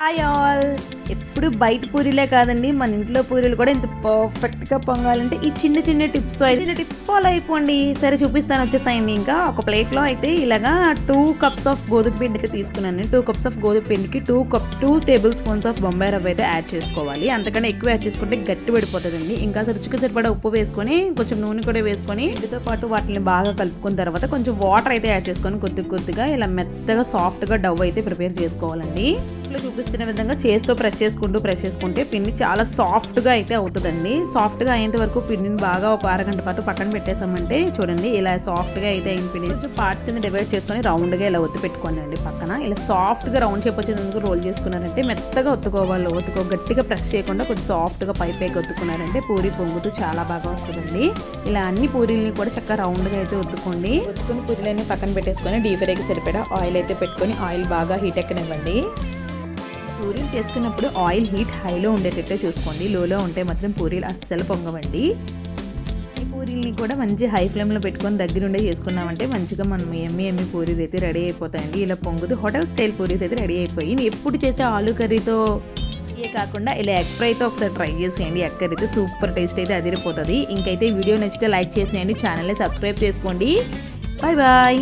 Hi all. ఎప్పుడు బయట పూరీలే కాదండి, మన ఇంట్లో పూరీలు కూడా ఇంత పర్ఫెక్ట్గా పొంగాలంటే ఈ చిన్న చిన్న టిప్స్ ఫాలో అయిపోండి. సరే చూపిస్తాను, వచ్చేసాయండి. ఇంకా ఒక ప్లేట్లో అయితే ఇలాగా 2 cups ఆఫ్ గోధుమ పిండి అయితే తీసుకున్నాను. 2 cups ఆఫ్ గోధుమ పిండికి 2 టేబుల్ స్పూన్స్ ఆఫ్ బొంబాయి రవ్వ అయితే యాడ్ చేసుకోవాలి. అంతకన్నా ఎక్కువ యాడ్ చేసుకుంటే గట్టి పడిపోతుందండి. ఇంకా రుచికి సరిపడా ఉప్పు వేసుకొని కొంచెం నూనె కూడా వేసుకొని వీటితో పాటు వాటిని బాగా కలుపుకున్న తర్వాత కొంచెం వాటర్ అయితే యాడ్ చేసుకొని కొద్దిగా ఇలా మెత్తగా సాఫ్ట్గా డవ్ అయితే ప్రిపేర్ చేసుకోవాలండి. చూపిస్తున్న విధంగా చేతితో ప్రెస్ చేసుకుంటే పిండి చాలా సాఫ్ట్గా అయితే అవుతుందండి. సాఫ్ట్గా అయ్యేంత వరకు పిండిని బాగా ఒక అరగంట పాటు పక్కన పెట్టేసామంటే చూడండి ఇలా సాఫ్ట్గా అయితే అయిన పిండి కొంచెం పార్ట్స్ కింద డివైడ్ చేసుకొని రౌండ్గా ఇలా ఒత్తి పెట్టుకోండి. పక్కన ఇలా సాఫ్ట్గా రౌండ్ షేప్ వచ్చేందుకు రోల్ చేసుకున్నారంటే మెత్తగా ఒత్తుకోవాలి. గట్టిగా ప్రెస్ చేయకుండా కొంచెం సాఫ్ట్గా పైకి ఒత్తుకున్నారంటే పూరి పొంగుతూ చాలా బాగా వస్తుందండి. ఇలా అన్ని పూరీలని కూడా చక్కగా రౌండ్గా అయితే ఒత్తుకుని పూరీలన్నీ పక్కన పెట్టేసుకొని డీప్ ఫ్రైకి సరిపడా ఆయిల్ అయితే పెట్టుకొని ఆయిల్ బాగా హీట్ ఎక్కనివ్వండి. పూరీలు చేసుకున్నప్పుడు ఆయిల్ హీట్ హైలో ఉండేటట్టే చూసుకోండి. లోలో ఉంటే మాత్రం పూరీలు అస్సలు పొంగవండి. ఈ పూరీలని కూడా మంచి హై ఫ్లేమ్లో పెట్టుకొని దగ్గరుండే చేసుకున్నామంటే మంచిగా మనం ఎమ్మి పూరీలు అయితే రెడీ అయిపోతాయండి. ఇలా పొంగుతూ హోటల్ స్టైల్ పూరీస్ అయితే రెడీ అయిపోయి ఎప్పుడు చేసే ఆలూ కర్రీతో కాకుండా ఇలా ఎగ్ ఫ్రైతో ఒకసారి ట్రై చేసేయండి. ఎగ్ కర్రీతో సూపర్ టేస్ట్ అయితే అదిరిపోతుంది. ఇంకైతే వీడియో నచ్చితే లైక్ చేసేయండి, ఛానల్ని సబ్స్క్రైబ్ చేసుకోండి. Bye bye.